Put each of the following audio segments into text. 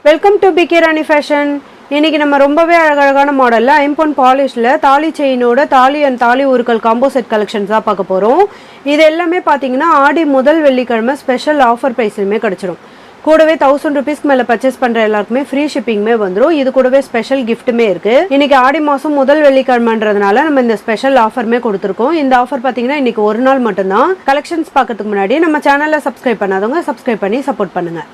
Welcome to PK Rani fashion. இன்னைக்கு நம்ம ரொம்பவே அழகழகான மாடலில் ஐம்பொன் பாலிஷில் தாலி செயினோட தாலி அண்ட் தாலி ஊருக்கள் காம்போ செட் கலெக்ஷன்ஸ் தான் பார்க்க போகிறோம். இது எல்லாமே பார்த்தீங்கன்னா ஆடி முதல் வெள்ளிக்கிழமை ஸ்பெஷல் ஆஃபர் ப்ரைஸ்லையுமே கிடச்சிடும். கூடவே 1000 ரூபீஸ்க்கு மேலே பர்ச்சேஸ் பண்ணுற எல்லாருக்குமே ஃப்ரீ ஷிப்பிங்குமே வந்துடும். இது கூடவே ஸ்பெஷல் கிஃப்ட்டுமே இருக்குது. இன்னைக்கு ஆடி மாதம் முதல் வெள்ளிக்கிழமைன்றதுனால நம்ம இந்த ஸ்பெஷல் ஆஃபருமே கொடுத்துருக்கோம். இந்த ஆஃபர் பார்த்தீங்கன்னா இன்னைக்கு ஒரு நாள் மட்டும்தான். கலெக்ஷன்ஸ் பார்க்கறதுக்கு முன்னாடி நம்ம சேனலில் சப்ஸ்கிரைப் பண்ணாதவங்க சப்ஸ்கிரைப் பண்ணி சப்போர்ட் பண்ணுங்கள்.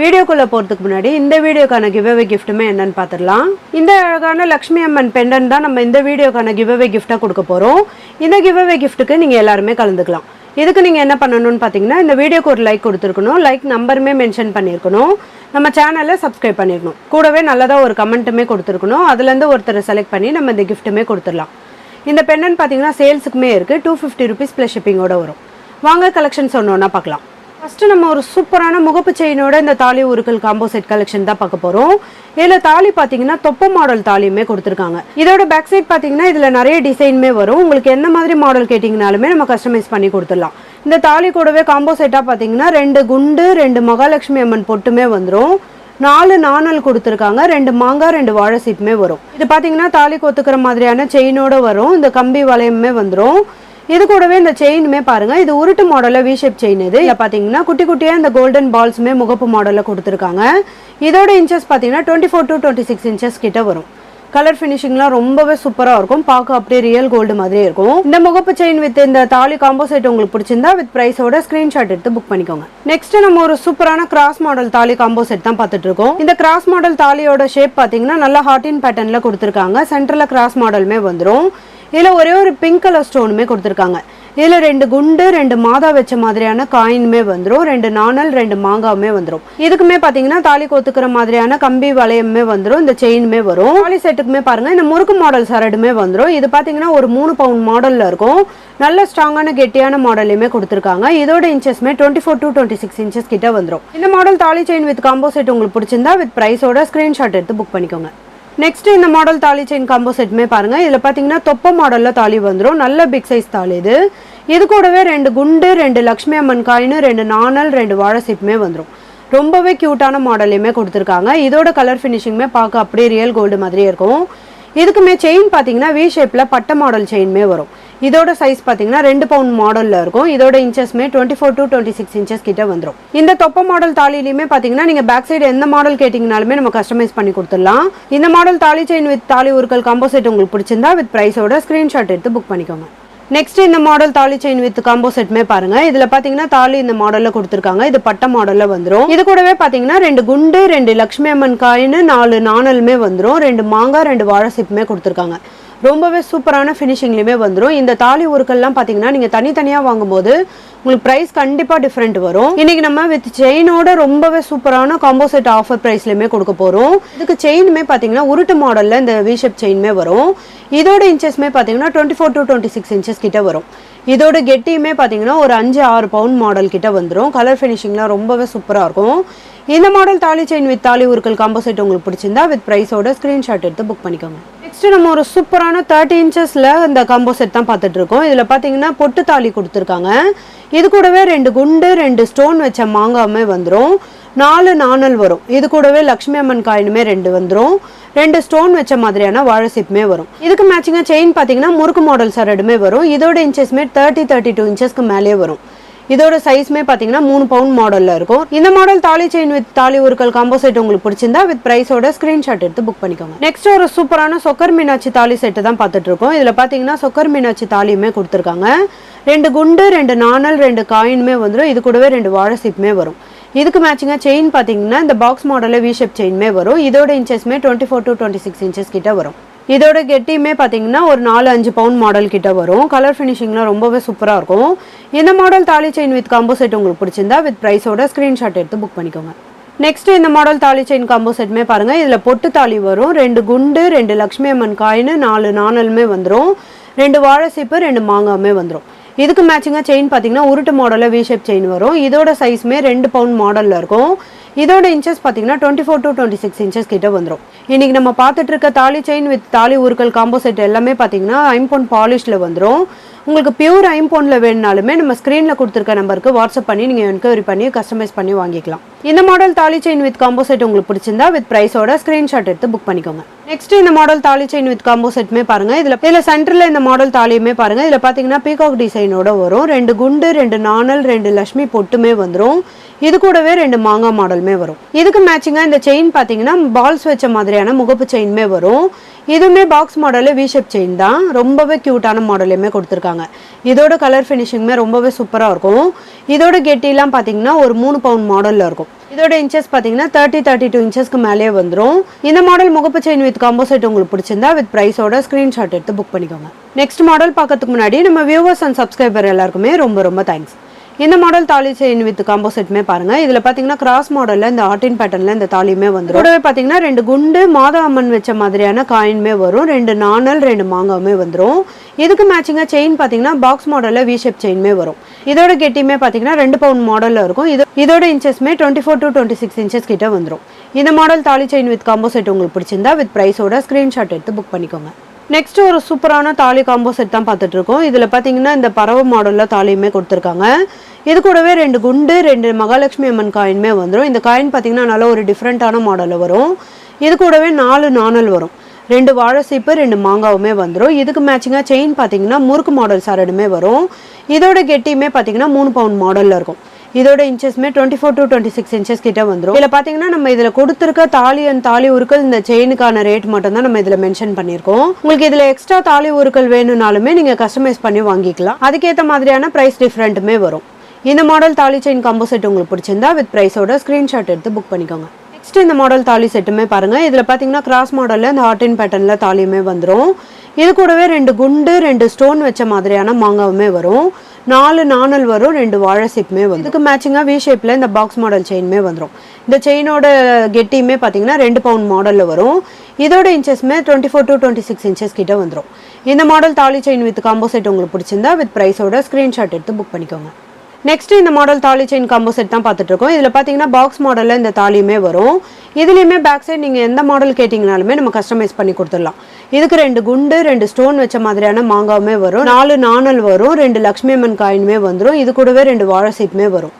வீடியோக்குள்ளே போகிறதுக்கு முன்னாடி இந்த வீடியோக்கான கிவ்அவே கிஃப்ட்டுமே என்னன்னு பார்த்துடலாம். இந்த அழகான லக்ஷ்மி அம்மன் பெண்டன் தான் நம்ம இந்த வீடியோக்கான கிவ்அவே கிஃப்ட்டாக கொடுக்க போகிறோம். இந்த கிவ்அவே கிஃப்ட்டுக்கு நீங்கள் எல்லாருமே கலந்துக்கலாம். இதுக்கு நீங்கள் என்ன பண்ணணும்னு பார்த்தீங்கன்னா இந்த வீடியோக்கு ஒரு லைக் கொடுத்துருக்கணும், லைக் நம்பருமே மென்ஷன் பண்ணியிருக்கணும், நம்ம சேனலை சப்ஸ்கிரைப் பண்ணியிருக்கணும், கூடவே நல்லதாக ஒரு கமெண்ட்டுமே கொடுத்துருக்கணும். அதுலேருந்து ஒருத்தரை செலக்ட் பண்ணி நம்ம இந்த கிஃப்ட்டுமே கொடுத்துடலாம். இந்த பெண்டன் பார்த்தீங்கன்னா சேல்ஸுக்குமே இருக்குது. 250 ரூபீஸ் ப்ளஸ் ஷிப்பிங்கோட வரும். வாங்க கலெக்ஷன்ஸ் ஒன்று பார்க்கலாம். ஃபஸ்ட்டு நம்ம ஒரு சூப்பரான முகப்பு செயினோட இந்த தாலி உருக்கள் காம்போ செட் கலெக்ஷன் தான் பார்க்க போகிறோம். இதில் தாலி பார்த்தீங்கன்னா தொப்ப மாடல் தாலியுமே கொடுத்துருக்காங்க. இதோட பேக் சைட் பார்த்தீங்கன்னா இதில் நிறைய டிசைனுமே வரும். உங்களுக்கு என்ன மாதிரி மாடல் கேட்டிங்கனாலுமே நம்ம கஸ்டமைஸ் பண்ணி கொடுத்துடலாம். இந்த தாலி கூடவே காம்போ செட்டாக பார்த்தீங்கன்னா 2 குண்டு 2 மகாலட்சுமி அம்மன் பொட்டுமே வந்துடும். 4 நாணல் கொடுத்துருக்காங்க. 2 மாங்காய் 2 வாழை சீப்புமே வரும். இது பார்த்தீங்கன்னா தாலி கொத்துக்கிற மாதிரியான செயினோட வரும். இந்த கம்பி வளையமே வந்துடும். இது கூடவே இந்த செயினுமே பாருங்க, இது உருட்டு மாடல்ல வி ஷேப் செயின். இது பாத்தீங்கன்னா குட்டி குட்டியா இந்த கோல்டன் பால்ஸுமே முகப்பு மாடல்ல கொடுத்துருக்காங்க. இதோட இன்ச்சஸ் பாத்தீங்கன்னா 24 to 26 இன்ச்சஸ் கிட்ட வரும். கலர் ஃபினிஷிங்லாம் ரொம்பவே சூப்பரா இருக்கும். பார்க்க அப்படியே ரியல் கோல்டு மாதிரியே இருக்கும். இந்த முகப்பு செயின் வித் இந்த தாலி காம்போ செட் உங்களுக்கு பிடிச்சிருந்தா வித் பிரைஸோட ஸ்கிரீன்ஷாட் எடுத்து புக் பண்ணிக்கோங்க. நெக்ஸ்ட் நம்ம ஒரு சூப்பரான கிராஸ் மாடல் தாலி காம்போ செட் தான் பார்த்துட்டு இருக்கோம். இந்த கிராஸ் மாடல் தாலியோட ஷேப் பாத்தீங்கன்னா நல்லா ஹார்டின் பேட்டர்ன்ல கொடுத்துருக்காங்க. சென்டர்ல கிராஸ் மாடலுமே வந்துடும். இதில் ஒரே ஒரு பிங்க் கலர் ஸ்டோனுமே கொடுத்துருக்காங்க. இதில் 2 குண்டு 2 மாதா வச்ச மாதிரியான காயினுமே வந்துடும். 2 நாணல் 2 மாங்காவுமே வந்துடும். இதுக்குமே பார்த்தீங்கன்னா தாலி கொத்துக்கிற மாதிரியான கம்பி வளையமே வந்துடும். இந்த செயினுமே வரும். தாலி செட்டுக்குமே பாருங்க இந்த முறுக்கு மாடல் சரடுமே வந்துடும். இது பார்த்தீங்கன்னா ஒரு 3 பவுண்ட் மாடலில் இருக்கும். நல்ல ஸ்ட்ராங்கான கெட்டியான மாடலையுமே கொடுத்துருக்காங்க. இதோட இன்ச்சஸ்மே 24 to 26 இன்ச்சஸ் கிட்ட வந்துடும். இந்த மாடல் தாலி செயின் வித் காம்போ செட் உங்களுக்கு பிடிச்சிருந்தா வித் பிரைஸோட ஸ்கிரீன்ஷாட் எடுத்து புக் பண்ணிக்கோங்க. நெக்ஸ்ட் இந்த மாடல் தாலி செயின் காம்போ செட்டுமே பாருங்க. இதில் பார்த்தீங்கன்னா தொப்ப மாடல்ல தாலி வந்துடும். நல்ல பிக் சைஸ் தாலி இது. இது கூடவே 2 குண்டு 2 லக்ஷ்மி அம்மன் காயின் 2 நாணல் 2 வாழை சீப்புமே வந்துடும். ரொம்பவே கியூட்டான மாடலையுமே கொடுத்துருக்காங்க. இதோட கலர் ஃபினிஷிங்குமே பார்க்க அப்படியே ரியல் கோல்டு மாதிரியே இருக்கும். இதுக்குமே செயின் பார்த்தீங்கன்னா வி ஷேப்ல பட்ட மாடல் செயின்மே வரும். இதோட சைஸ் பார்த்தீங்கன்னா 2 பவுண்ட் மாடலில் இருக்கும். இதோட இன்ச்சஸ்மே 24 to 26 இன்ச்சஸ் கிட்ட வந்துடும். இந்த தொப்ப மாடல் தாலிலையுமே பார்த்தீங்கன்னா நீங்கள் பேக் சைடு எந்த மாடல் கேட்டிங்கனாலுமே நம்ம கஸ்டமைஸ் பண்ணி கொடுத்துடலாம். இந்த மாடல் தாலி செயின் வித் தாலி உருக்கள் காம்போ செட் உங்களுக்கு பிடிச்சிருந்தா வித் பிரைஸோட ஸ்க்ரீன்ஷாட் எடுத்து புக் பண்ணிக்கோங்க. நெக்ஸ்ட் இந்த மாடல் தாலி செயின் வித் காம்போ செட்மே பாருங்க. இதுல பாத்தீங்கன்னா தாலி இந்த மாடல்ல கொடுத்துருக்காங்க. இது பட்ட மாடல்ல வந்துடும். இது கூடவே பாத்தீங்கன்னா 2 குண்டு 2 லக்ஷ்மி அம்மன் காயின் 4 நாணலுமே வந்துடும். 2 மாங்காய் 2 வாழை சீப்புமே கொடுத்துருக்காங்க. ரொம்பவே சூப்பரான ஃபினிஷிங்லையுமே வந்துடும். இந்த தாலி உருக்கள்லாம் பார்த்தீங்கன்னா நீங்கள் தனித்தனியாக வாங்கும்போது உங்களுக்கு ப்ரைஸ் கண்டிப்பாக டிஃப்ரெண்ட் வரும். இன்னைக்கு நம்ம வித் செயினோட ரொம்பவே சூப்பரான காம்போ செட் ஆஃபர் ப்ரைஸ்லையுமே கொடுக்க போகிறோம். இதுக்கு செயினுமே பார்த்தீங்கன்னா உருட்டு மாடலில் இந்த வி ஷேப் செயினுமே வரும். இதோட இன்ச்சஸ்மே பார்த்தீங்கன்னா 24 to 26 இன்ச்சஸ் கிட்ட வரும். இதோட கெட்டியுமே பார்த்தீங்கன்னா ஒரு 5-6 பவுண்ட் மாடல் கிட்ட வந்துடும். கலர் ஃபினிஷிங்லாம் ரொம்பவே சூப்பராக இருக்கும். இந்த மாடல் தாலி செயின் வித் தாலி உருக்கள் காம்போ செட் உங்களுக்கு பிடிச்சிருந்தா வித் ப்ரைஸோட ஸ்க்ரீன்ஷாட் எடுத்து புக் பண்ணிக்கோங்க. நெக்ஸ்ட் நம்ம ஒரு சூப்பரான 30 இன்ச்சஸ்ல இந்த காம்போ செட் தான் பார்த்துட்டு இருக்கோம். இதில் பார்த்தீங்கன்னா பொட்டு தாலி கொடுத்துருக்காங்க. இது கூடவே 2 குண்டு 2 ஸ்டோன் வச்ச மாங்காவுமே வந்துடும். 4 நாணல் வரும். இது கூடவே லக்ஷ்மி அம்மன் காயினுமே 2 வந்துடும். 2 ஸ்டோன் வச்ச மாதிரியான வாழை சீப்புமே வரும். இதுக்கு மேட்சிங்காக செயின் பார்த்தீங்கன்னா முறுக்கு மாடல் சரடுமே வரும். இதோட இன்ச்சஸ்மே 30-32 இன்ச்சஸ்க்கு மேலே வரும். இதோட சைஸ்மே பார்த்தீங்கன்னா 3 பவுண்ட் மாடலில் இருக்கும். இந்த மாடல் தாலி செயின் வித் தாலி உருக்கள் காம்போ செட் உங்களுக்கு பிடிச்சிருந்தா வித் பிரைஸோட ஸ்க்ரீன்ஷாட் எடுத்து புக் பண்ணிக்கோங்க. நெக்ஸ்ட் ஒரு சூப்பரான சொக்கர் மீனாட்சி தாலி செட்டு தான் பார்த்துட்டு இருக்கோம். இதில் பார்த்தீங்கன்னா சொக்கர் மீனாட்சி தாலியுமே கொடுத்துருக்காங்க. 2 குண்டு 2 நாணல் 2 காயினுமே வந்துடும். இது கூடவே 2 வாழை சீப்புமே வரும். இதுக்கு மேட்சிங்காக செயின் பார்த்தீங்கன்னா இந்த பாக்ஸ் மாடலில் வி ஷேப் செயின்மே வரும். இதோட இன்ச்சஸ்மே 24 to 26 இன்ச்சஸ் கிட்ட வரும். இதோட கெட்டியுமே பார்த்தீங்கன்னா ஒரு 4-5 பவுண்ட் மாடல் கிட்ட வரும். கலர் ஃபினிஷிங்லாம் ரொம்பவே சூப்பராக இருக்கும். இந்த மாடல் தாலி செயின் வித் காம்போ செட் உங்களுக்கு பிடிச்சிருந்தா வித் ப்ரைஸோட ஸ்க்ரீன்ஷாட் எடுத்து புக் பண்ணிக்கோங்க. நெக்ஸ்ட் இந்த மாடல் தாலி செயின் காம்போ செட்மே பாருங்க. இதில் பொட்டு தாலி வரும். 2 குண்டு 2 லக்ஷ்மி அம்மன் காயின் 4 நாணலுமே வந்துடும். 2 வாழை சீப்பு 2 மாங்காவுமே வந்துடும். இதுக்கு மேட்சிங்காக செயின் பார்த்தீங்கன்னா உருட்டு மாடலில் வி ஷேப் செயின் வரும். இதோட சைஸ்மே 2 பவுண்ட் மாடலில் இருக்கும். இதோட இன்ச்சஸ் பார்த்தீங்கன்னா 24 to 26 இன்ச்சஸ் கிட்ட வந்துடும். இன்னைக்கு நம்ம பார்த்துட்டு இருக்க தாலி செயின் வித் தாலி உருக்கள் காம்போ செட் எல்லாமே பார்த்தீங்கன்னா ஐம்பொன் பாலிஷ்ல வந்துடும். உங்களுக்கு பியூர் ஐம்பொன்னில் வேணுனாலுமே நம்ம ஸ்க்ரீனில் கொடுத்துருக்க நம்பருக்கு வாட்ஸ்அப் பண்ணி நீங்கள் என்கொயரி பண்ணி கஸ்டமைஸ் பண்ணி வாங்கிக்கலாம். இந்த மாடல் தாலி செயின் வித் காம்போ செட் உங்களுக்கு பிடிச்சிருந்தா வித் ப்ரைஸோட ஸ்க்ரீன்ஷாட் எடுத்து புக் பண்ணிக்கோங்க. நெக்ஸ்ட் இந்த மாடல் தாலி செயின் வித் காம்போ செட்டுமே பாருங்க. இதில் சென்டரில் இந்த மாடல் தாலியுமே பாருங்க. இதில் பார்த்தீங்கன்னா பீகாக் டிசைனோட வரும். 2 குண்டு 2 நாணல் 2 லட்சுமி பொட்டுமே வந்துடும். இது கூடவே 2 மாங்காய் மாடலுமே வரும். இதுக்கு மேட்சிங்காக இந்த செயின் பார்த்தீங்கன்னா பால்ஸ் வச்ச மாதிரியான முகப்பு செயின்மே வரும். இதுவுமே பாக்ஸ் மாடலில் வி ஷேப் செயின் தான். ரொம்பவே க்யூட்டான மாடலையுமே கொடுத்துருக்காங்க. இதோட கலர் ஃபினிஷிங்குமே ரொம்பவே சூப்பராக இருக்கும். இதோட கெட்டிலாம் பார்த்தீங்கன்னா ஒரு 3 பவுண்ட் மாடலில் இருக்கும். இதோட இன்ச்சஸ் பார்த்தீங்கன்னா 32 இன்ச்சஸ்க்கு மேலேயே வந்துடும். இந்த மாடல் முகப்பு செயின் வித் காம்போ செட் உங்களுக்கு பிடிச்சிருந்தா வித் ப்ரைஸோட ஸ்க்ரீன்ஷாட் எடுத்து புக் பண்ணிக்கோங்க. நெக்ஸ்ட் மாடல் பார்க்கறதுக்கு முன்னாடி நம்ம வியூவர்ஸ் அண்ட் சப்ஸ்கிரைபர் எல்லாருக்குமே ரொம்ப தேங்க்ஸ். இந்த மாடல் தாலி செயின் வித் காம்போ செட்டுமே பாருங்க. இதுல பாத்தீங்கன்னா கிராஸ் மாடல்ல இந்த ஆர்டின் பேட்டர்ன்ல இந்த தாலியுமே வந்துடும். கூடவே பாத்தீங்கன்னா 2 குண்டு மாதா அம்மன் வச்ச மாதிரியான காயின்மே வரும். 2 நாணல் 2 மாங்காவுமே வந்துடும். இதுக்கு மேட்சிங்கா செயின் பாத்தீங்கன்னா பாக்ஸ் மாடல்ல வி ஷேப் செயின்மே வரும். இதோட கெட்டியுமே பாத்தீங்கன்னா 2 பவுண்ட் மாடல்ல இருக்கும். இதோட இன்ச்சஸ்மே 24 to 26 இன்ச்சஸ் கிட்ட வந்துடும். இந்த மாடல் தாலி செயின் வித் காம்போ செட் உங்களுக்கு பிடிச்சிருந்தா வித் ப்ரைஸோட ஸ்கிரீன்ஷாட் எடுத்து புக் பண்ணிக்கோங்க. நெக்ஸ்ட் ஒரு சூப்பரான தாலி காம்போ செட் தான் பார்த்துட்டு இருக்கோம். இதுல பாத்தீங்கன்னா இந்த பறவை மாடல்ல தாலியுமே கொடுத்துருக்காங்க. இது கூடவே 2 குண்டு 2 மகாலட்சுமி அம்மன் காயின்மே வந்துடும். இந்த காயின் பாத்தீங்கன்னா நல்ல ஒரு டிஃப்ரெண்டான மாடல்ல வரும். இது கூடவே 4 நாணல் வரும். 2 வாழை சீப்பு 2 மாங்காவுமே வந்துடும். இதுக்கு மேட்சிங்கா செயின் பாத்தீங்கன்னா முறுக்கு மாடல் சரடுமே வரும். இதோட கெட்டியுமே பாத்தீங்கன்னா 3 பவுண்ட் மாடல்ல இருக்கும். இதோட இன்ச்சஸ்மே 24 to 26 இன்ச்சஸ் கிட்ட வந்துடும். இதுல பாத்தீங்கன்னா நம்ம இதுல கொடுத்துருக்க தாலி அண்ட் தாலி உருக்கள் இந்த செயினுக்கான ரேட் மட்டும் தான் நம்ம இதுல மென்ஷன் பண்ணிருக்கோம். உங்களுக்கு இதுல எக்ஸ்ட்ரா தாலி உருக்கள் வேணும்னாலுமே நீங்க கஸ்டமைஸ் பண்ணி வாங்கிக்கலாம். அதுக்கேற்ற மாதிரியான பிரைஸ் டிஃபரெண்ட்டுமே வரும். இந்த மாடல் தாலி செயின் காம்போ செட் உங்களுக்கு பிடிச்சிருந்தா வித் ப்ரைஸோட ஸ்கிரீன்ஷாட் எடுத்து புக் பண்ணிக்கோங்க. நெக்ஸ்ட் இந்த மாடல் தாலி செட்டுமே பாருங்க. இதுல பாத்தீங்கன்னா கிராஸ் மாடல்ல இந்த ஹார்டின் பேட்டர்ன்ல தாலியுமே வந்துடும். இது கூடவே 2 குண்டு 2 ஸ்டோன் வச்ச மாதிரியான மாங்காவுமே வரும். 4 நாணல் வரும். 2 வாழை சீப்புமே வரும். இதுக்கு மேட்சிங்கா வி ஷேப்ல இந்த பாக்ஸ் மாடல் செயின்மே வந்துடும். இந்த செயினோட கெட்டியுமே பாத்தீங்கன்னா 2 பவுண்ட் மாடல்ல வரும். இதோட இன்ச்சஸ்மே 24 to 26 இன்ச்சஸ் கிட்ட வந்துடும். இந்த மாடல் தாலி செயின் வித் காம்போ செட் உங்களுக்கு பிடிச்சிருந்தா வித் ப்ரைஸோட ஸ்கிரீன்ஷாட் எடுத்து புக் பண்ணிக்கோங்க. நெக்ஸ்ட் இந்த மாடல் தாலி செயின் காம்போ செட் தான் பார்த்துட்டு இருக்கோம். இதுல பாத்தீங்கன்னா பாக்ஸ் மாடல்ல இந்த தாலியுமே வரும். இதுலயுமே பேக் சைடு நீங்க எந்த மாடல் கேட்டீங்கனாலுமே நம்ம கஸ்டமைஸ் பண்ணி கொடுத்துடலாம். இதுக்கு 2 குண்டு 2 ஸ்டோன் வச்ச மாதிரியான மாங்காவுமே வரும். 4 நாணல் வரும். 2 லட்சுமி அம்மன் காயின்மே வந்துடும். இது கூடவே 2 வாழை சீப்புமே வரும்.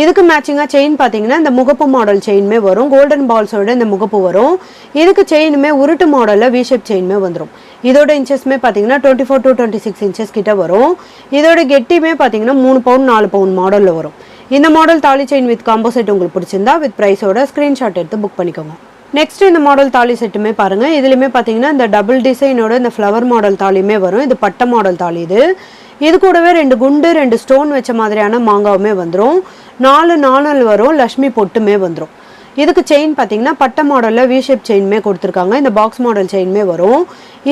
இதுக்கு மேட்சிங்கா செயின் பாத்தீங்கன்னா இந்த முகப்பு மாடல் செயின்மே வரும். கோல்டன் பால்ஸோட இந்த முகப்பு வரும். இதுக்கு செயினுமே உருட்டு மாடல்ல வி ஷேப் செயின்மே வந்துடும். இதோட இன்ச்சஸ்மே பாத்தீங்கன்னா 24 to 26 இன்ச்சஸ் கிட்ட வரும். இதோட கெட்டியுமே பாத்தீங்கன்னா 3 பவுண்ட் 4 பவுண்ட் மாடல்ல வரும். இந்த மாடல் தாலி செயின் வித் காம்போ செட் உங்களுக்கு பிடிச்சிருந்தா வித் ப்ரைஸோட ஸ்கிரீன்ஷாட் எடுத்து புக் பண்ணிக்கோங்க. நெக்ஸ்ட் இந்த மாடல் தாலி செட்டுமே பாருங்க. இதுலயுமே பாத்தீங்கன்னா இந்த டபுள் டிசைனோட இந்த ஃப்ளவர் மாடல் தாலியுமே வரும். இது பட்டை மாடல் தாலி. இது கூடவே 2 குண்டு 2 ஸ்டோன் வச்ச மாதிரியான மாங்காவுமே வந்துடும். 4 நாணல் வரும். லட்சுமி பொட்டுமே வந்துடும். இதுக்கு செயின் பாத்தீங்கன்னா பட்டை மாடல்ல வி ஷேப் செயின்மே கொடுத்துருக்காங்க. இந்த பாக்ஸ் மாடல் செயின்மே வரும்.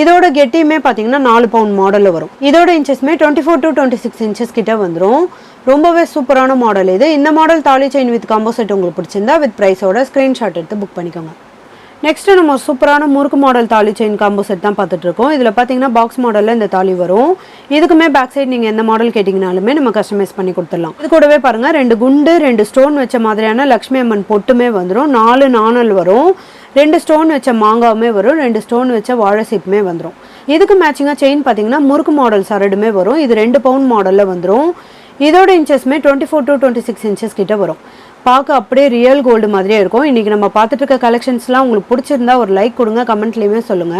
இதோட கெட்டியுமே பாத்தீங்கன்னா 4 பவுண்ட் மாடல்ல வரும். இதோட இன்ச்சஸ்மே 24 to 26 இன்ச்சஸ் கிட்ட வந்துடும். ரொம்பவே சூப்பரான மாடல் இது. இந்த மாடல் தாலி செயின் வித் காம்போ செட் உங்களுக்கு பிடிச்சிருந்தா வித் ப்ரைஸோட ஸ்கிரீன்ஷாட் எடுத்து புக் பண்ணிக்கோங்க. நெக்ஸ்ட் நம்ம சூப்பரான முறுக்கு மாடல் தாலி செயின் காம்போ செட் தான் பார்த்துட்டு இருக்கோம். இதுல பாத்தீங்கன்னா பாக்ஸ் மாடல்ல இந்த தாலி வரும். இதுக்குமே பேக் சைடு நீங்க எந்த மாடல் கேட்டீங்கனாலுமே நம்ம கஸ்டமைஸ் பண்ணி கொடுத்துடலாம். இது கூடவே பாருங்க 2 குண்டு 2 ஸ்டோன் வச்ச மாதிரியான லட்சுமி அம்மன் பொட்டுமே வந்துடும். 4 நாணல் வரும். 2 ஸ்டோன் வச்ச மாங்காவுமே வரும். 2 ஸ்டோன் வச்ச வாழை சீப்புமே வந்துடும். இதுக்கு மேட்சிங்கா செயின் பாத்தீங்கன்னா முறுக்கு மாடல் சரடுமே வரும். இது 2 பவுண்ட் மாடல்ல வந்துடும். இதோட இன்ச்சஸ்மே 24 to 26 இன்ச்சஸ் கிட்ட வரும். பார்க்க அப்படியே ரியல் கோல்டு மாதிரியே இருக்கும். இன்னைக்கு நம்ம பார்த்துட்டு இருக்க கலெக்ஷன்ஸ்லாம் உங்களுக்கு பிடிச்சிருந்தா ஒரு லைக் கொடுங்க, கமெண்ட்லயுமே சொல்லுங்க.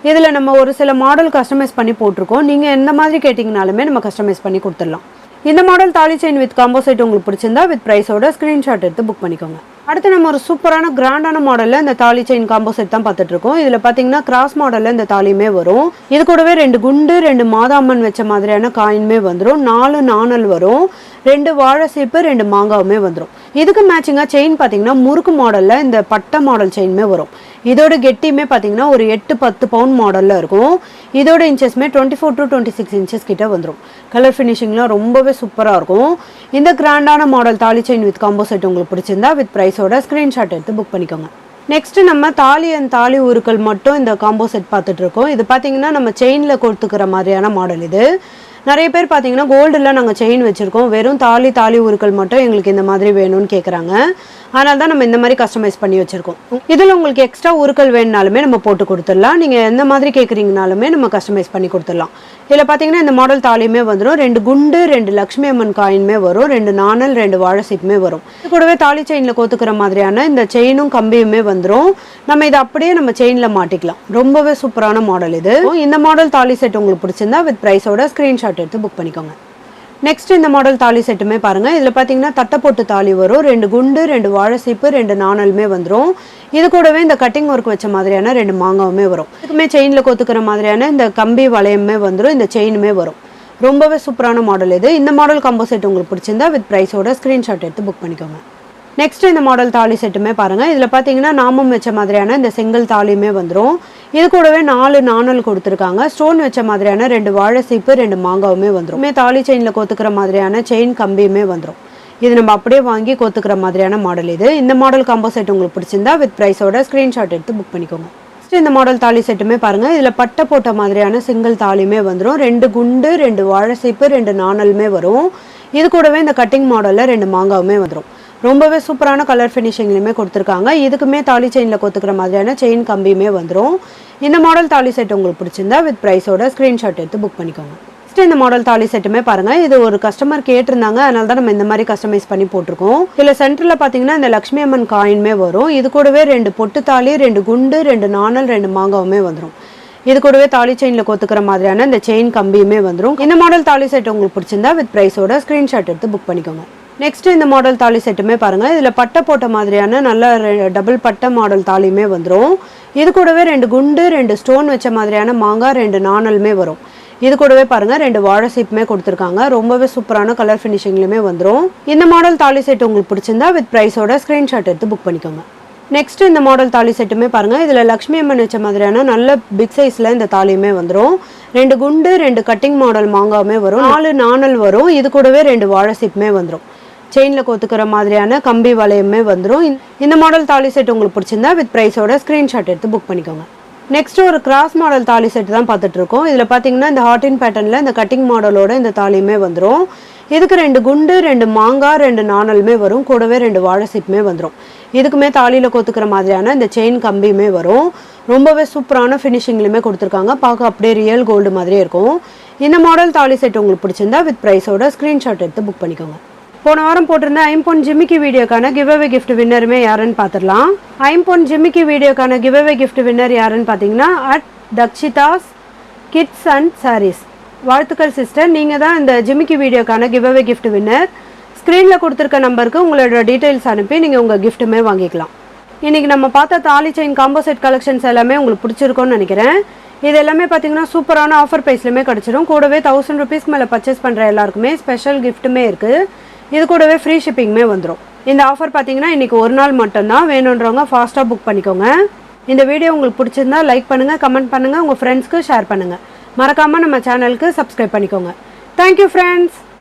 இதுல நம்ம ஒரு சில மாடல் கஸ்டமைஸ் பண்ணி போட்டிருக்கோம். நீங்க எந்த மாதிரி கேட்டீங்கனாலுமே நம்ம கஸ்டமைஸ் பண்ணி கொடுத்துடலாம். இந்த மாடல் தாலி செயின் வித் காம்போ செட் உங்களுக்கு பிடிச்சிருந்தா வித் ப்ரைஸோட ஸ்கிரீன்ஷாட் எடுத்து புக் பண்ணிக்கோங்க. அடுத்து நம்ம ஒரு சூப்பரான கிராண்டான மாடல்ல இந்த தாலி செயின் காம்போ செட் தான் பார்த்துட்டு இருக்கோம். இதுல பாத்தீங்கன்னா கிராஸ் மாடல்ல இந்த தாலியுமே வரும். இது கூடவே 2 குண்டு 2 மாதாம்மன் வச்ச மாதிரியான காயின்மே வந்துடும். 4 நாணல் வரும். 2 வாழை சீப்பு 2 மாங்காவுமே வந்துடும். இதுக்கு மேட்சிங்கா செயின் பாத்தீங்கன்னா முறுக்கு மாடல்ல இந்த பட்டை மாடல் செயின்மே வரும். இதோட கெட்டியுமே பாத்தீங்கன்னா ஒரு 8-10 பவுண்ட் மாடல்ல இருக்கும். இதோட இன்ச்சஸ்மே 24 to 26 இன்ச்சஸ் கிட்ட வந்துடும். கலர் ஃபினிஷிங்லாம் ரொம்பவே சூப்பரா இருக்கும். இந்த கிராண்டான மாடல் தாலி செயின் வித் காம்போ செட் உங்களுக்கு பிடிச்சிருந்தா வித் ப்ரைஸோட ஸ்கிரீன்ஷாட் எடுத்து புக் பண்ணிக்கோங்க. நெக்ஸ்ட் நம்ம தாலி அண்ட் தாலி உருக்கள் மட்டும் இந்த காம்போ செட் பார்த்துட்டு இருக்கோம். இது பாத்தீங்கன்னா நம்ம செயின்ல கொடுத்துக்கிற மாதிரியான மாடல். இது நிறைய பேர் பார்த்தீங்கன்னா கோல்டில் நாங்கள் செயின் வச்சுருக்கோம், வெறும் தாலி உருக்கள் மட்டும் எங்களுக்கு இந்த மாதிரி வேணும்னு கேட்குறாங்க. அதனால தான் நம்ம இந்த மாதிரி கஸ்டமைஸ் பண்ணி வச்சுருக்கோம். இதில் உங்களுக்கு எக்ஸ்ட்ரா உருக்கள் வேணுனாலுமே நம்ம போட்டு கொடுத்துடலாம். நீங்கள் எந்த மாதிரி கேட்குறீங்கனாலுமே நம்ம கஸ்டமைஸ் பண்ணி கொடுத்துடலாம். இதில் பார்த்தீங்கன்னா இந்த மாடல் தாலியுமே வந்துடும், 2 குண்டு 2 லக்ஷ்மி அம்மன் காயினுமே வரும், 2 நாணல் 2 வாழை சீப்புமே வரும். இது கூடவே தாலி செயினில் கோத்துக்கிற மாதிரியான இந்த செயினும் கம்பியுமே வந்துடும். நம்ம இதை அப்படியே நம்ம செயினில் மாட்டிக்கலாம். ரொம்பவே சூப்பரான மாடல் இது. இந்த மாடல் தாலி செட் உங்களுக்கு பிடிச்சிருந்தா வித் ப்ரைஸோட ஸ்க்ரீன்ஷாட் எடுத்து புக் பண்ணிக்கோங்க. நெக்ஸ்ட் இந்த மாடல் தாலி செட்டுமே பாருங்கள். இதில் பார்த்தீங்கன்னா தட்டை போட்டு தாலி வரும், 2 குண்டு 2 வாழை சீப்பு 2 நாணலுமே வந்துடும். இது கூடவே இந்த கட்டிங் ஒர்க் வச்ச மாதிரியான 2 மாங்காவுமே வரும். இதுக்குமே செயினில் கோத்துக்கிற மாதிரியான இந்த கம்பி வளையமே வந்துடும், இந்த செயினுமே வரும். ரொம்பவே சூப்பரான மாடல் இது. இந்த மாடல் காம்போ செட் உங்களுக்கு பிடிச்சிருந்தா வித் ப்ரைஸோட ஸ்க்ரீன்ஷாட் எடுத்து புக் பண்ணிக்கோங்க. நெக்ஸ்ட் இந்த மாடல் தாலி செட்டுமே பாருங்கள். இதில் பார்த்தீங்கன்னா நாமம் வச்ச மாதிரியான இந்த செங்கல் தாலியுமே வந்துடும். இது கூடவே 4 நாணல் கொடுத்துருக்காங்க, ஸ்டோன் வச்ச மாதிரியான 2 வாழை சீப்பு 2 மாங்காவுமே வந்துடும். தாலி செயினில் கோத்துக்கிற மாதிரியான செயின் கம்பியுமே வந்துடும். இது நம்ம அப்படியே வாங்கி கோத்துக்கிற மாதிரியான மாடல் இது. இந்த மாடல் காம்போ செட் உங்களுக்கு பிடிச்சிருந்தா வித் ப்ரைஸோட ஸ்க்ரீன்ஷாட் எடுத்து புக் பண்ணிக்கோங்க. நெக்ஸ்ட் இந்த மாடல் தாலி செட்டுமே பாருங்கள். இதில் பட்டை போட்ட மாதிரியான சிங்கிள் தாலியுமே வந்துடும், 2 குண்டு 2 வாழை சீப்பு 2 நாணலுமே வரும். இது கூடவே இந்த கட்டிங் மாடலில் 2 மாங்காவுமே வந்துடும். ரொம்பவே சூப்பரான கலர் ஃபினிஷிங்லையுமே கொடுத்துருக்காங்க. இதுக்குமே தாலி செயினில் கொத்துக்கிற மாதிரியான செயின் கம்பியுமே வந்துடும். இந்த மாடல் தாலி செட் உங்களுக்கு பிடிச்சிருந்தா வித் ப்ரைஸோட ஸ்க்ரீன்ஷாட் எடுத்து புக் பண்ணிக்கோங்க. நெக்ஸ்ட் இந்த மாடல் தாலி செட்டுமே பாருங்கள். இது ஒரு கஸ்டமர் கேட்டிருந்தாங்க, அதனால தான் நம்ம இந்த மாதிரி கஸ்டமைஸ் பண்ணி போட்டிருக்கோம். இதில் சென்டரில் பார்த்தீங்கன்னா இந்த லக்ஷ்மி அம்மன் காயினுமே வரும். இது கூடவே 2 பொட்டு தாலி 2 குண்டு 2 நாணல் 2 மாங்காவுமே வந்துடும். இது கூடவே தாலி செயினில் கொத்துக்கிற மாதிரியான இந்த செயின் கம்பியுமே வந்துடும். இந்த மாடல் தாலி செட் உங்களுக்கு பிடிச்சிருந்தா வித் ப்ரைஸோட ஸ்க்ரீன்ஷாட் எடுத்து புக் பண்ணிக்கோங்க. நெக்ஸ்ட் இந்த மாடல் தாலி செட்டுமே பாருங்கள். இதில் பட்டை போட்ட மாதிரியான நல்ல டபுள் பட்டை மாடல் தாலியுமே வந்துடும். இது கூடவே 2 குண்டு 2 ஸ்டோன் வச்ச மாதிரியான மாங்காய் 2 நாணலுமே வரும். இது கூடவே பாருங்கள் 2 வாழை சீப்புமே கொடுத்துருக்காங்க. ரொம்பவே சூப்பரான கலர் ஃபினிஷிங்லையுமே வந்துடும். இந்த மாடல் தாலி செட் உங்களுக்கு பிடிச்சிருந்தா வித் ப்ரைஸோட ஸ்க்ரீன்ஷாட் எடுத்து புக் பண்ணிக்கோங்க. நெக்ஸ்ட் இந்த மாடல் தாலி செட்டுமே பாருங்கள். இதில் லக்ஷ்மி அம்மன் வச்ச மாதிரியான நல்ல பிக் சைஸில் இந்த தாலியுமே வந்துடும். 2 குண்டு 2 கட்டிங் மாடல் மாங்காவுமே வரும், 4 நாணல் வரும். இது கூடவே 2 வாழை சீப்புமே வந்துடும். செயினில் கோத்துக்கிற மாதிரியான கம்பி வளையமே வந்துடும். இந்த மாடல் தாலி செட் உங்களுக்கு பிடிச்சிருந்தா வித் ப்ரைஸோட ஸ்க்ரீன்ஷாட் எடுத்து புக் பண்ணிக்கோங்க. நெக்ஸ்ட் ஒரு கிராஸ் மாடல் தாலி செட் தான் பார்த்துட்டு இருக்கோம். இதில் பார்த்தீங்கன்னா இந்த ஹார்டின் பேட்டர்னில் இந்த கட்டிங் மாடலோட இந்த தாலியுமே வந்துடும். இதுக்கு 2 குண்டு 2 மாங்காய் 2 நாணலுமே வரும், கூடவே 2 வாழை சீப்புமே வந்துடும். இதுக்குமே தாலியில் கோத்துக்கிற மாதிரியான இந்த செயின் கம்பியுமே வரும். ரொம்பவே சூப்பரான ஃபினிஷிங்லையுமே கொடுத்துருக்காங்க. பார்க்க அப்படியே ரியல் கோல்டு மாதிரியே இருக்கும். இந்த மாடல் தாலி செட் உங்களுக்கு பிடிச்சிருந்தா வித் ப்ரைஸோட ஸ்க்ரீன்ஷாட் எடுத்து புக் பண்ணிக்கோங்க. போன வாரம் போட்டிருந்த ஐம்பொன் ஜிமிக்கி வீடியோக்கான கிவ்அவே கிஃப்ட் வின்னருமே யாருன்னு பார்த்துடலாம். ஐம்பொன் ஜிமிக்கி வீடியோக்கான கிவ்அவே கிஃப்ட் வின்னர் யாருன்னு பார்த்தீங்கன்னா தக்ஷிதாஸ் கிட்ஸ் அண்ட் சாரீஸ். வாழ்த்துக்கள் சிஸ்டர், நீங்கள் தான் இந்த ஜிமிக்கி வீடியோக்கான கிவ்அவே கிஃப்ட் வின்னர். ஸ்க்ரீனில் கொடுத்துருக்க நம்பருக்கு உங்களோட டீட்டெயில்ஸ் அனுப்பி நீங்கள் உங்கள் கிஃப்ட்டுமே வாங்கிக்கலாம். இன்றைக்கி நம்ம பார்த்த தாலி செயின் காம்போ செட் கலெக்ஷன்ஸ் எல்லாமே உங்களுக்கு பிடிச்சிருக்கும்னு நினைக்கிறேன். இது எல்லாமே பார்த்தீங்கன்னா சூப்பரான ஆஃபர் ப்ரைஸ்லையுமே கிடச்சிடும். கூடவே 1000 ருபீஸ்க்கு மேலே பர்ச்சேஸ் பண்ணுற எல்லாருக்குமே ஸ்பெஷல் கிஃப்ட்டுமே இருக்குது. இது கூடவே ஃப்ரீ ஷிப்பிங்குமே வந்துடும். இந்த ஆஃபர் பார்த்தீங்கன்னா இன்றைக்கி ஒரு நாள் மட்டும்தான். வேணுன்றவங்க ஃபாஸ்ட்டாக புக் பண்ணிக்கோங்க. இந்த வீடியோ உங்களுக்கு பிடிச்சிருந்தா லைக் பண்ணுங்கள், கமெண்ட் பண்ணுங்கள், உங்கள் ஃப்ரெண்ட்ஸ்க்கு ஷேர் பண்ணுங்கள். மறக்காமல் நம்ம சேனலுக்கு சப்ஸ்கிரைப் பண்ணிக்கோங்க. Thank you friends.